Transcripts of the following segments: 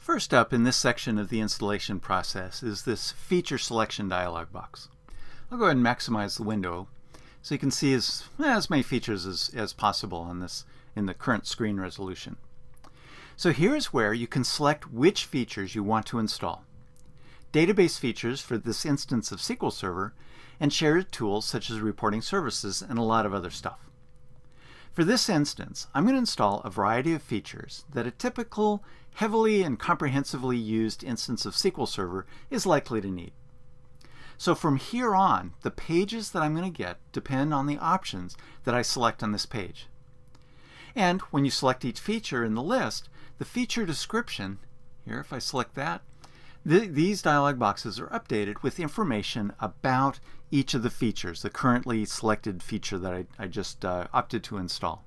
First up in this section of the installation process is this feature selection dialog box. I'll go ahead and maximize the window so you can see as many features as possible in the current screen resolution. So here's where you can select which features you want to install. Database features for this instance of SQL Server, and shared tools such as reporting services and a lot of other stuff. For this instance, I'm going to install a variety of features that a typical, heavily and comprehensively used instance of SQL Server is likely to need. So from here on, the pages that I'm going to get depend on the options that I select on this page. And when you select each feature in the list, the feature description, here if I select that, these dialog boxes are updated with information about each of the features, the currently selected feature that I just opted to install.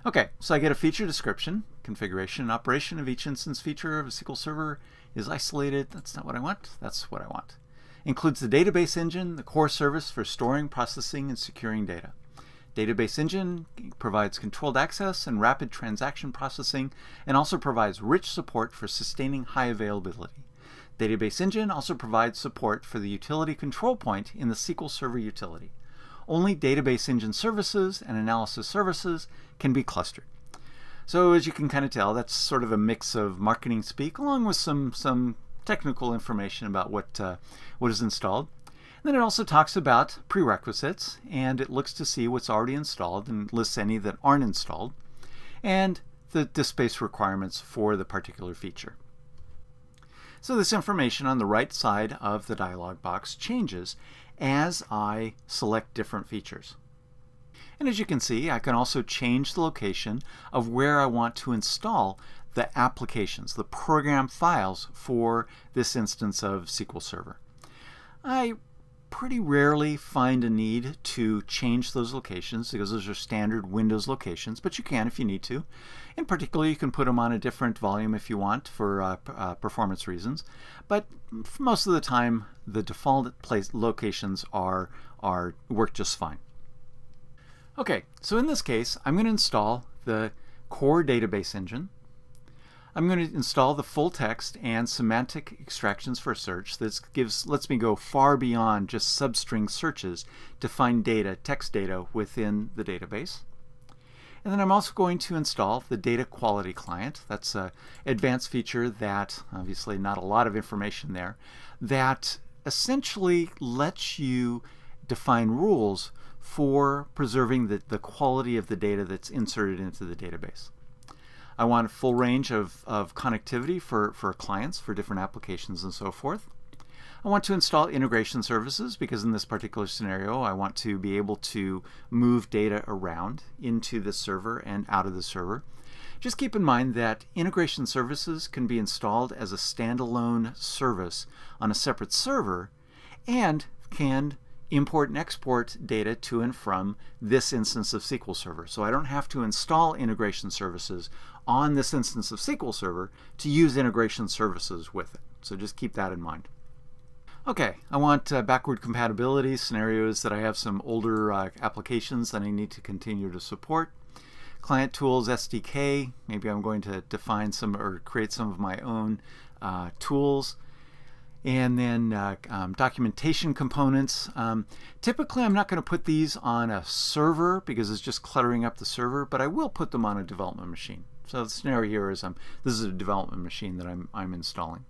Okay, so I get a feature description, configuration, and operation of each instance feature of a SQL Server is isolated. That's not what I want. That's what I want. Includes the database engine, the core service for storing, processing, and securing data. Database engine provides controlled access and rapid transaction processing, and also provides rich support for sustaining high availability. Database engine also provides support for the utility control point in the SQL Server utility. Only database engine services and analysis services can be clustered. So as you can kind of tell, that's sort of a mix of marketing speak along with some technical information about what is installed. And then it also talks about prerequisites, and it looks to see what's already installed and lists any that aren't installed, and the disk space requirements for the particular feature. So this information on the right side of the dialog box changes as I select different features. And as you can see, I can also change the location of where I want to install the applications, the program files for this instance of SQL Server. I pretty rarely find a need to change those locations because those are standard Windows locations, but you can if you need to. In particular, you can put them on a different volume if you want for performance reasons, but most of the time the default locations work just fine. Okay, so in this case, I'm going to install the core database engine. I'm going to install the full text and semantic extractions for search. This lets me go far beyond just substring searches to find data, text data within the database. And then I'm also going to install the data quality client. That's an advanced feature that, obviously not a lot of information there, that essentially lets you define rules for preserving the quality of the data that's inserted into the database. I want a full range of connectivity for clients, for different applications and so forth. I want to install integration services because in this particular scenario I want to be able to move data around into the server and out of the server. Just keep in mind that integration services can be installed as a standalone service on a separate server and can import and export data to and from this instance of SQL Server. So I don't have to install integration services on this instance of SQL Server to use integration services with it. So just keep that in mind. Okay, I want backward compatibility scenarios that I have some older applications that I need to continue to support. Client tools SDK, maybe I'm going to define some or create some of my own tools. And then documentation components. Typically I'm not going to put these on a server because it's just cluttering up the server, but I will put them on a development machine. So the scenario here is this is a development machine that I'm installing.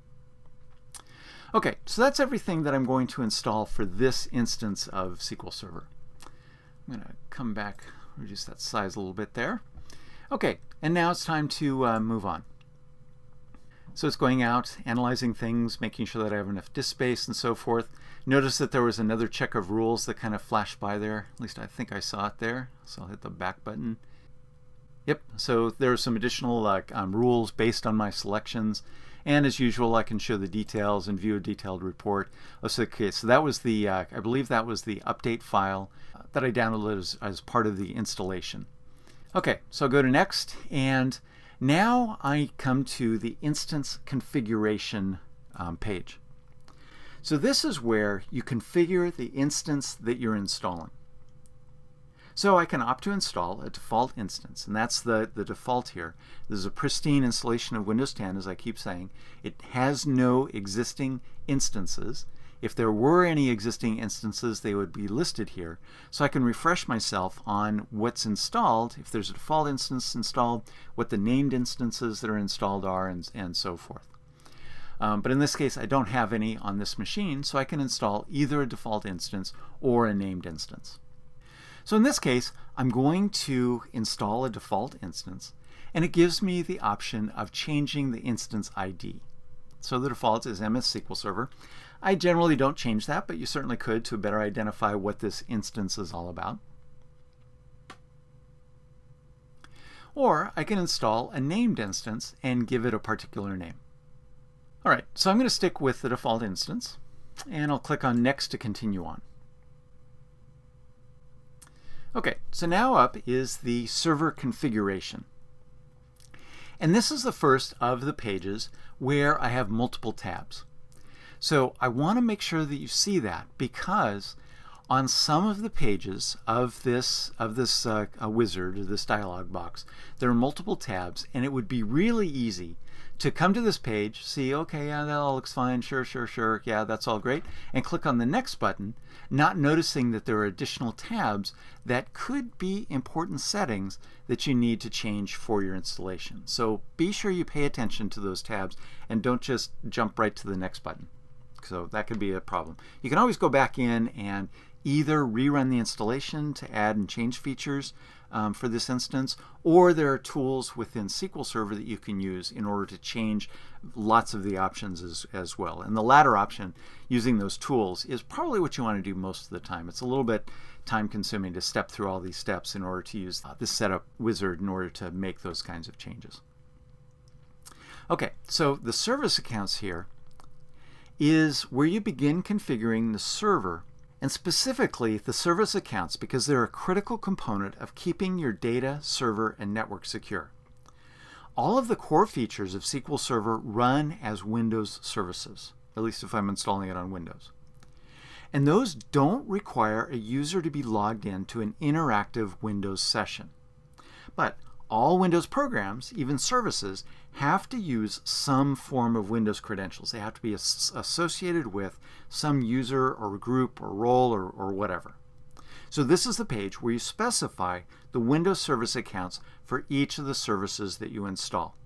Okay, so that's everything that I'm going to install for this instance of SQL Server. I'm going to come back, reduce that size a little bit there. Okay, and now it's time to move on. So it's going out, analyzing things, making sure that I have enough disk space and so forth. Notice that there was another check of rules that kind of flashed by there. At least I think I saw it there. So I'll hit the back button. Yep, so there are some additional rules based on my selections. And as usual, I can show the details and view a detailed report. So that was the, I believe that was the update file that I downloaded as part of the installation. Okay, so I'll go to Next, and now I come to the instance configuration page. So this is where you configure the instance that you're installing. So I can opt to install a default instance, and that's the default here. This is a pristine installation of Windows 10, as I keep saying. It has no existing instances. If there were any existing instances, they would be listed here. So I can refresh myself on what's installed, if there's a default instance installed, what the named instances that are installed are, and so forth. But in this case, I don't have any on this machine, so I can install either a default instance or a named instance. So in this case, I'm going to install a default instance, and it gives me the option of changing the instance ID. So the default is MS SQL Server. I generally don't change that, but you certainly could to better identify what this instance is all about. Or I can install a named instance and give it a particular name. All right, so I'm going to stick with the default instance, and I'll click on Next to continue on. Okay, so now up is the server configuration. And this is the first of the pages where I have multiple tabs. So I want to make sure that you see that, because on some of the pages of this wizard, or this dialog box, there are multiple tabs, and it would be really easy to come to this page, see, okay, yeah, that all looks fine, sure, yeah, that's all great, and click on the next button, not noticing that there are additional tabs that could be important settings that you need to change for your installation. So be sure you pay attention to those tabs and don't just jump right to the next button. So that could be a problem. You can always go back in and either rerun the installation to add and change features for this instance, or there are tools within SQL Server that you can use in order to change lots of the options as well. And the latter option, using those tools, is probably what you want to do most of the time. It's a little bit time consuming to step through all these steps in order to use this setup wizard in order to make those kinds of changes. Okay, so the service accounts here is where you begin configuring the server, and specifically the service accounts, because they're a critical component of keeping your data, server, and network secure. All of the core features of SQL Server run as Windows services, at least if I'm installing it on Windows. And those don't require a user to be logged in to an interactive Windows session. But all Windows programs, even services, have to use some form of Windows credentials. They have to be associated with some user or group or role or whatever. So this is the page where you specify the Windows service accounts for each of the services that you install.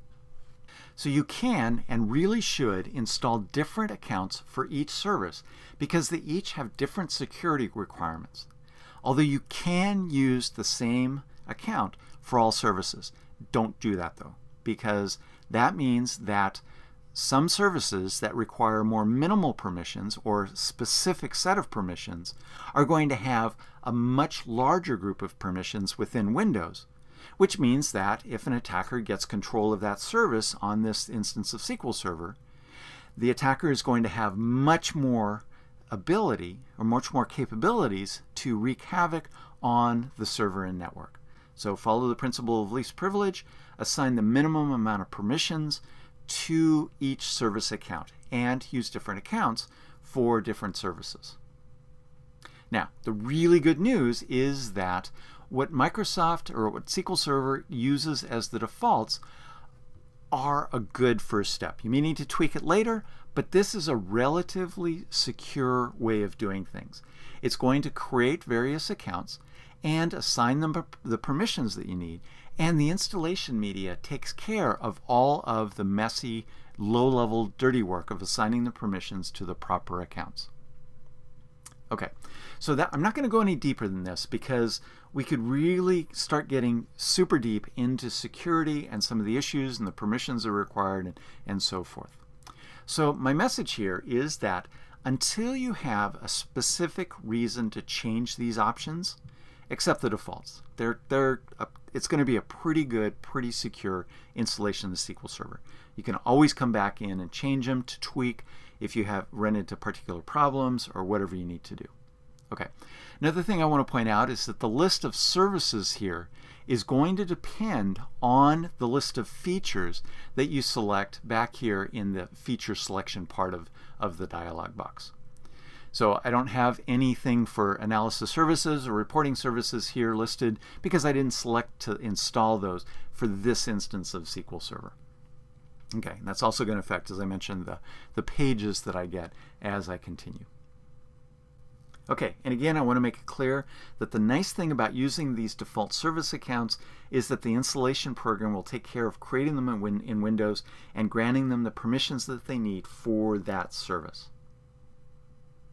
So you can and really should install different accounts for each service because they each have different security requirements. Although you can use the same account for all services. Don't do that though, because that means that some services that require more minimal permissions or specific set of permissions are going to have a much larger group of permissions within Windows, which means that if an attacker gets control of that service on this instance of SQL Server, the attacker is going to have much more ability or much more capabilities to wreak havoc on the server and network. So follow the principle of least privilege, assign the minimum amount of permissions to each service account, and use different accounts for different services. Now, the really good news is that what Microsoft or what SQL Server uses as the defaults are a good first step. You may need to tweak it later, but this is a relatively secure way of doing things. It's going to create various accounts and assign them the permissions that you need, and the installation media takes care of all of the messy, low-level, dirty work of assigning the permissions to the proper accounts. Okay, so I'm not going to go any deeper than this because we could really start getting super deep into security and some of the issues and the permissions that are required and so forth. So my message here is that until you have a specific reason to change these options, accept the defaults. It's going to be a pretty good, pretty secure installation of the SQL Server. You can always come back in and change them to tweak if you have run into particular problems or whatever you need to do. Okay. Another thing I want to point out is that the list of services here is going to depend on the list of features that you select back here in the feature selection part of the dialog box. So I don't have anything for analysis services or reporting services here listed because I didn't select to install those for this instance of SQL Server. Okay, and that's also going to affect, as I mentioned, the pages that I get as I continue. Okay, and again, I want to make it clear that the nice thing about using these default service accounts is that the installation program will take care of creating them in Windows and granting them the permissions that they need for that service.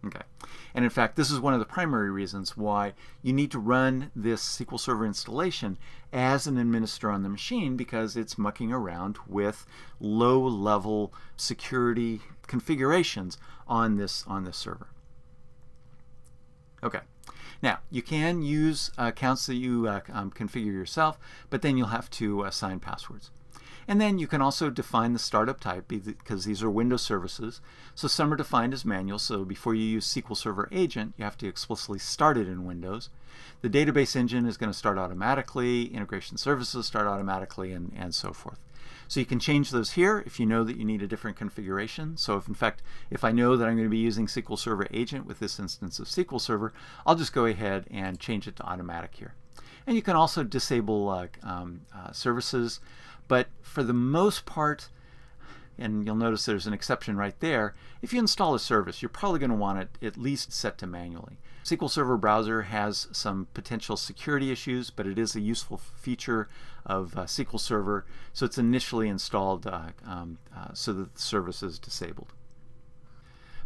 Okay, and in fact, this is one of the primary reasons why you need to run this SQL Server installation as an administrator on the machine, because it's mucking around with low-level security configurations on this server. Okay, now you can use accounts that you configure yourself, but then you'll have to assign passwords. And then you can also define the startup type because these are Windows services. So some are defined as manual, so before you use SQL Server Agent, you have to explicitly start it in Windows. The database engine is going to start automatically, integration services start automatically, and so forth. So you can change those here if you know that you need a different configuration. So if I know that I'm going to be using SQL Server Agent with this instance of SQL Server, I'll just go ahead and change it to automatic here. And you can also disable services, but for the most part, and you'll notice there's an exception right there, if you install a service, you're probably going to want it at least set to manually. SQL Server Browser has some potential security issues, but it is a useful feature of SQL Server, so it's initially installed so that the service is disabled.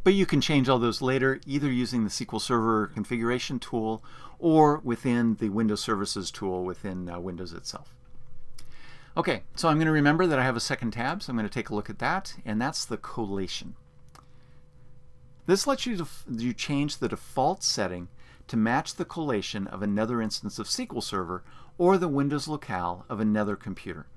But you can change all those later, either using the SQL Server configuration tool or within the Windows Services tool within Windows itself. Okay, so I'm going to remember that I have a second tab, so I'm going to take a look at that, and that's the collation. This lets you change the default setting to match the collation of another instance of SQL Server or the Windows locale of another computer.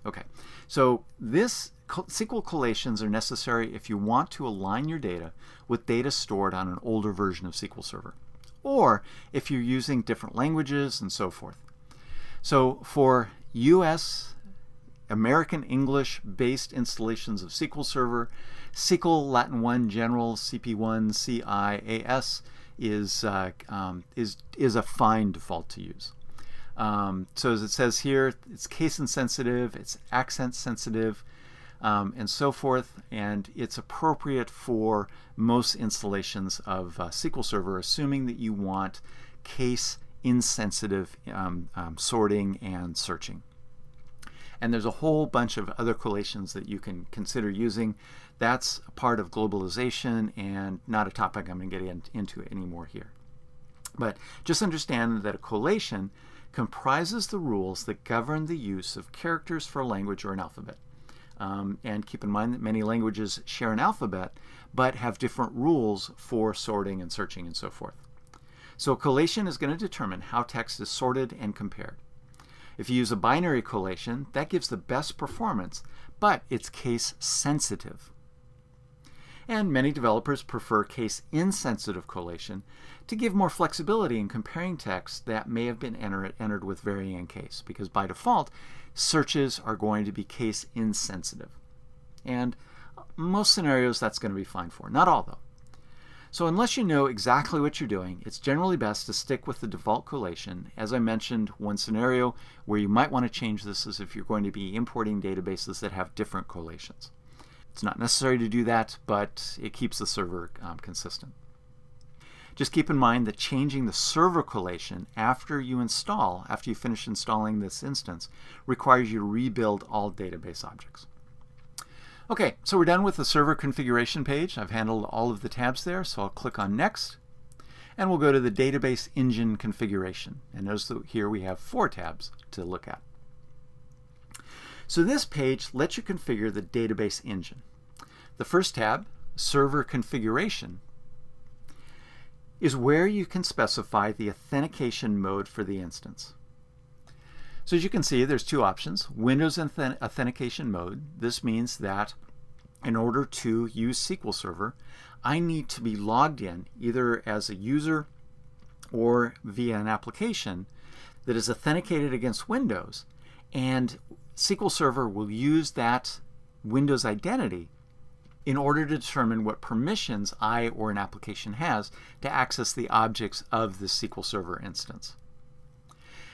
Okay, so SQL collations are necessary if you want to align your data with data stored on an older version of SQL Server, or if you're using different languages and so forth. So for US American English-based installations of SQL Server, SQL Latin 1 General CP1 CIAS is a fine default to use. So as it says here, it's case insensitive, it's accent sensitive, and so forth, and it's appropriate for most installations of SQL Server, assuming that you want case insensitive sorting and searching. And there's a whole bunch of other collations that you can consider using. That's a part of globalization and not a topic I'm going to get into anymore here. But just understand that a collation comprises the rules that govern the use of characters for a language or an alphabet. And keep in mind that many languages share an alphabet, but have different rules for sorting and searching and so forth. So a collation is going to determine how text is sorted and compared. If you use a binary collation, that gives the best performance, but it's case sensitive. And many developers prefer case insensitive collation to give more flexibility in comparing text that may have been entered with varying case, because by default, searches are going to be case insensitive. And most scenarios that's going to be fine for, not all though. So unless you know exactly what you're doing, it's generally best to stick with the default collation. As I mentioned, one scenario where you might want to change this is if you're going to be importing databases that have different collations. It's not necessary to do that, but it keeps the server consistent. Just keep in mind that changing the server collation after you finish installing this instance, requires you to rebuild all database objects. Okay, so we're done with the server configuration page. I've handled all of the tabs there, so I'll click on Next, and we'll go to the database engine configuration. And notice that here we have 4 tabs to look at. So this page lets you configure the database engine. The first tab, Server Configuration, is where you can specify the authentication mode for the instance. So as you can see, there's 2 options. Windows Authentication Mode. This means that in order to use SQL Server, I need to be logged in either as a user or via an application that is authenticated against Windows, and SQL Server will use that Windows identity in order to determine what permissions I or an application has to access the objects of the SQL Server instance.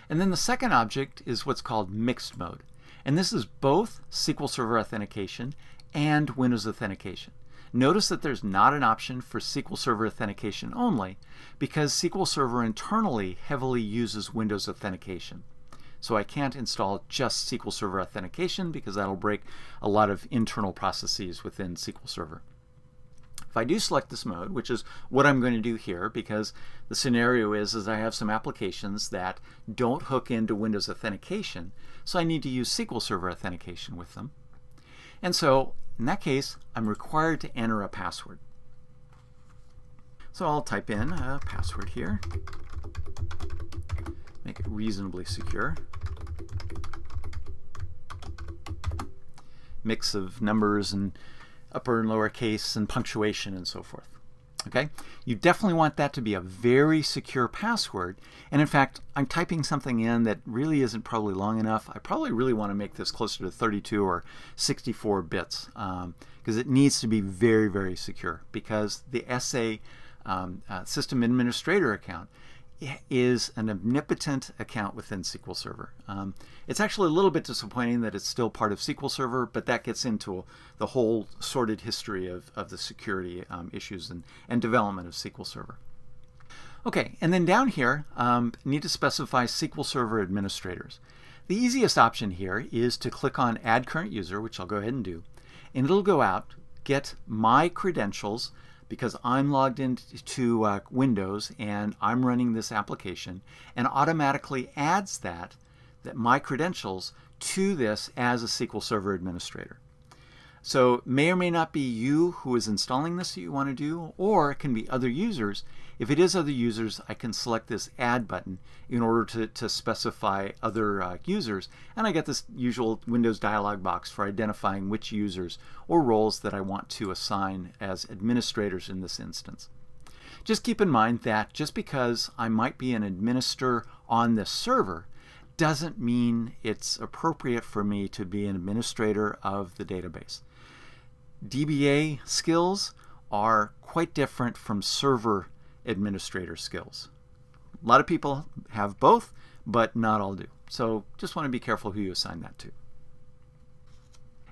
And then the second object is what's called mixed mode. And this is both SQL Server authentication and Windows authentication. Notice that there's not an option for SQL Server authentication only because SQL Server internally heavily uses Windows authentication. So I can't install just SQL Server authentication because that'll break a lot of internal processes within SQL Server. If I do select this mode, which is what I'm going to do here because the scenario is I have some applications that don't hook into Windows authentication, so I need to use SQL Server authentication with them. And so in that case, I'm required to enter a password. So I'll type in a password here, make it reasonably secure. Mix of numbers and upper and lower case and punctuation and so forth. Okay? You definitely want that to be a very secure password. And in fact, I'm typing something in that really isn't probably long enough. I probably really want to make this closer to 32 or 64 bits because it needs to be very, very secure because the SA System Administrator account is an omnipotent account within SQL Server. It's actually a little bit disappointing that it's still part of SQL Server, but that gets into the whole sordid history of the security issues and development of SQL Server. Okay, and then down here, need to specify SQL Server administrators. The easiest option here is to click on Add Current User, which I'll go ahead and do, and it'll go out, get my credentials, because I'm logged into Windows and I'm running this application, and automatically adds that my credentials to this as a SQL Server administrator. So it may or may not be you who is installing this that you want to do, or it can be other users. If it is other users, I can select this Add button in order to specify other users, and I get this usual Windows dialog box for identifying which users or roles that I want to assign as administrators in this instance. Just keep in mind that just because I might be an administrator on this server doesn't mean it's appropriate for me to be an administrator of the database. DBA skills are quite different from server administrator skills. A lot of people have both, but not all do. So just want to be careful who you assign that to.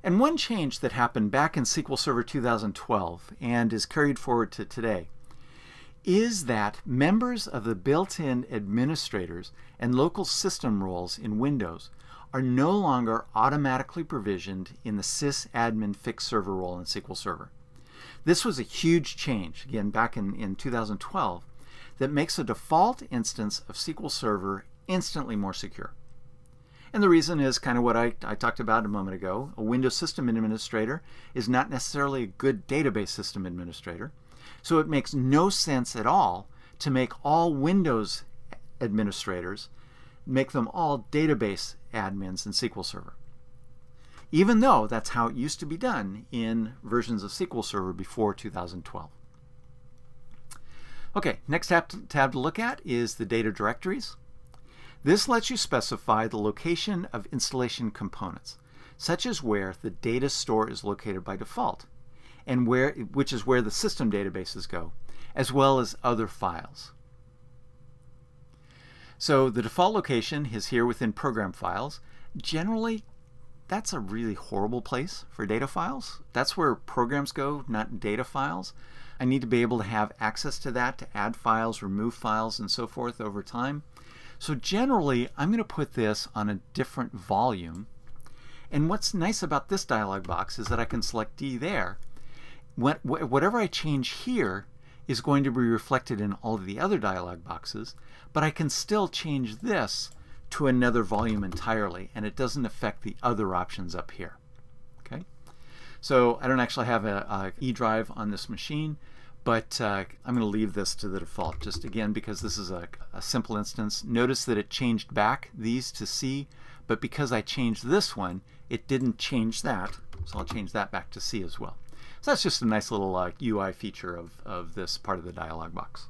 And one change that happened back in SQL Server 2012 and is carried forward to today is that members of the built-in administrators and local system roles in Windows are no longer automatically provisioned in the sysadmin fixed server role in SQL Server. This was a huge change, again, back in 2012, that makes a default instance of SQL Server instantly more secure. And the reason is kind of what I talked about a moment ago. A Windows system administrator is not necessarily a good database system administrator. So it makes no sense at all to make all Windows administrators, make them all database admins in SQL Server. Even though that's how it used to be done in versions of SQL Server before 2012. Okay, next tab to look at is the data directories. This lets you specify the location of installation components, such as where the data store is located by default, and which is where the system databases go, as well as other files. So the default location is here within program files. Generally, that's a really horrible place for data files. That's where programs go, not data files. I need to be able to have access to that to add files, remove files, and so forth over time. So generally, I'm going to put this on a different volume. And what's nice about this dialog box is that I can select D there. Whatever I change here is going to be reflected in all of the other dialog boxes, but I can still change this to another volume entirely, and it doesn't affect the other options up here. Okay, so I don't actually have a E drive on this machine, but I'm going to leave this to the default, just again because this is a simple instance. Notice that it changed back these to C, but because I changed this one, it didn't change that, so I'll change that back to C as well. So that's just a nice little UI feature of this part of the dialog box.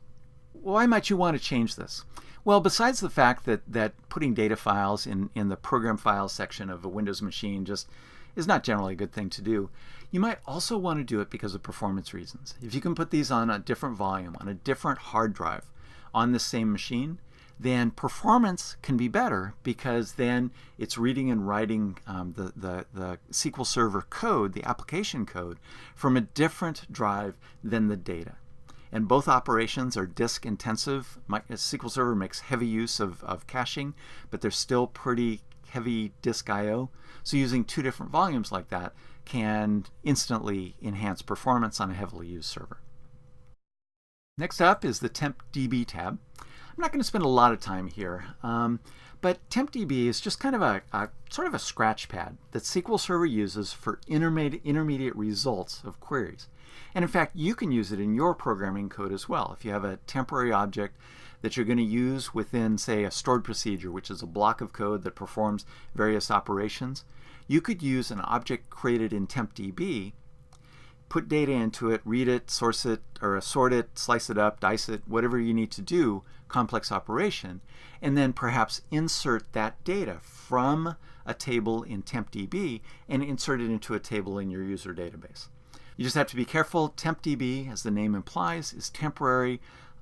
Why might you want to change this? Well, besides the fact that putting data files in the program files section of a Windows machine just is not generally a good thing to do. You might also want to do it because of performance reasons. If you can put these on a different volume, on a different hard drive, on the same machine, then performance can be better because then it's reading and writing the SQL Server code, the application code, from a different drive than the data. And both operations are disk intensive. SQL Server makes heavy use of caching, but they're still pretty heavy disk I/O. So using two different volumes like that can instantly enhance performance on a heavily used server. Next up is the TempDB tab. I'm not going to spend a lot of time here, but TempDB is just kind of a sort of a scratch pad that SQL Server uses for intermediate results of queries. And in fact, you can use it in your programming code as well. If you have a temporary object that you're going to use within, say, a stored procedure, which is a block of code that performs various operations, you could use an object created in TempDB, put data into it, read it, source it, or sort it, slice it up, dice it, whatever you need to do, complex operation, and then perhaps insert that data from a table in TempDB and insert it into a table in your user database. You just have to be careful. TempDB, as the name implies, is temporary.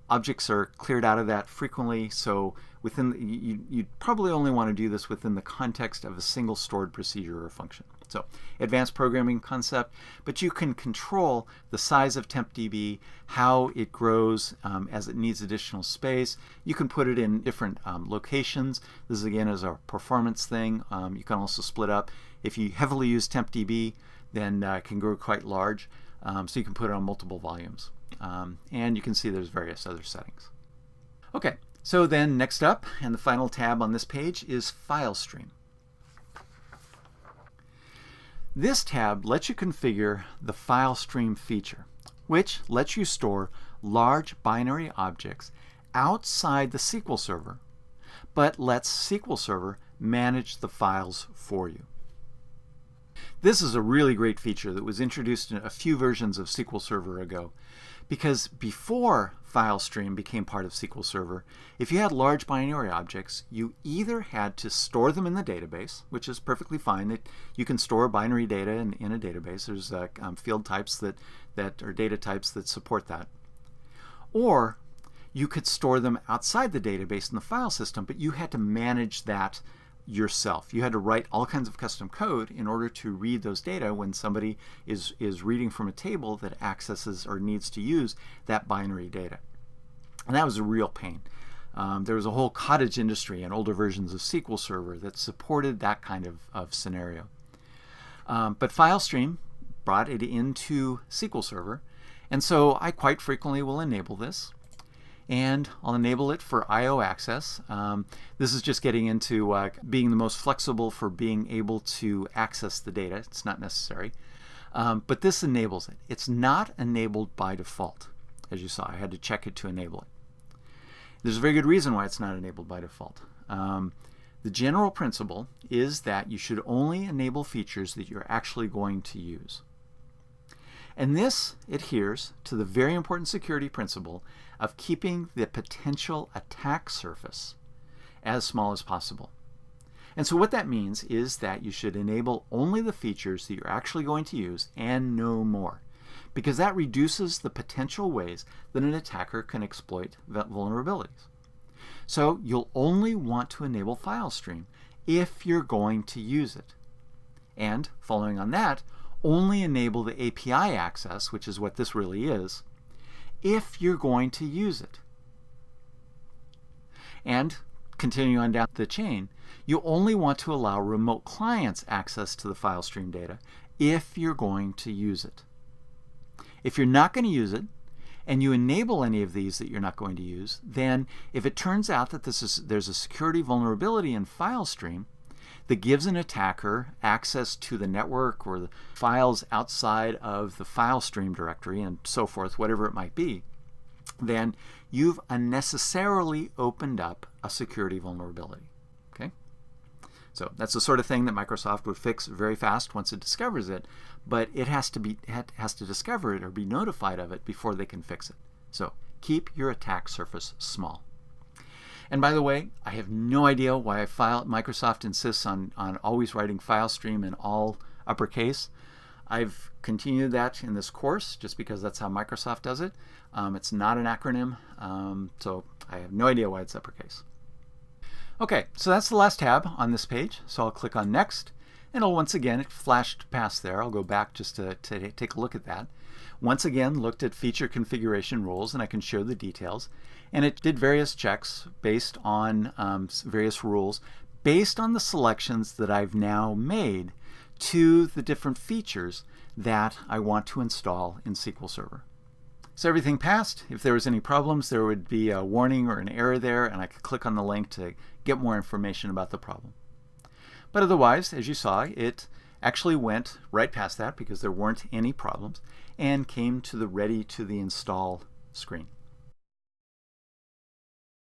Objects are cleared out of that frequently, so you probably only want to do this within the context of a single stored procedure or function. So advanced programming concept, but you can control the size of TempDB, how it grows as it needs additional space. You can put it in different locations. This again is a performance thing. You can also split up. If you heavily use TempDB, then it can grow quite large, so you can put it on multiple volumes. And you can see there's various other settings. Okay, so then next up, and the final tab on this page, is File Stream. This tab lets you configure the File Stream feature, which lets you store large binary objects outside the SQL Server, but lets SQL Server manage the files for you. This is a really great feature that was introduced in a few versions of SQL Server ago, because before FileStream became part of SQL Server, if you had large binary objects, you either had to store them in the database, which is perfectly fine. You can store binary data in a database. There's field types or data types that support that. Or you could store them outside the database in the file system, but you had to manage that yourself. You had to write all kinds of custom code in order to read those data when somebody is reading from a table that accesses or needs to use that binary data. And that was a real pain. There was a whole cottage industry in older versions of SQL Server that supported that kind of scenario. But FileStream brought it into SQL Server, and so I quite frequently will enable this. And I'll enable it for I/O access. This is just getting into being the most flexible for being able to access the data. It's not necessary. But this enables it. It's not enabled by default. As you saw, I had to check it to enable it. There's a very good reason why it's not enabled by default. The general principle is that you should only enable features that you're actually going to use. And this adheres to the very important security principle of keeping the potential attack surface as small as possible. And so what that means is that you should enable only the features that you're actually going to use and no more, because that reduces the potential ways that an attacker can exploit vulnerabilities. So you'll only want to enable FileStream if you're going to use it. And following on that, only enable the API access, which is what this really is, if you're going to use it. And continuing on down the chain, you only want to allow remote clients access to the FileStream data if you're going to use it. If you're not going to use it, and you enable any of these that you're not going to use, then if it turns out that there's a security vulnerability in FileStream that gives an attacker access to the network or the files outside of the FileStream directory and so forth, whatever it might be, then you've unnecessarily opened up a security vulnerability. Okay? So that's the sort of thing that Microsoft would fix very fast once it discovers it, but it has to discover it or be notified of it before they can fix it. So keep your attack surface small. And by the way, I have no idea why Microsoft insists on always writing FileStream in all uppercase. I've continued that in this course just because that's how Microsoft does it. It's not an acronym, so I have no idea why it's uppercase. Okay, so that's the last tab on this page. So I'll click on Next, and once again, it flashed past there. I'll go back just to take a look at that. Once again, looked at feature configuration rules, and I can show the details. And it did various checks based on various rules, based on the selections that I've now made to the different features that I want to install in SQL Server. So everything passed. If there was any problems, there would be a warning or an error there, and I could click on the link to get more information about the problem. But otherwise, as you saw, it actually went right past that because there weren't any problems and came to the ready to the install screen.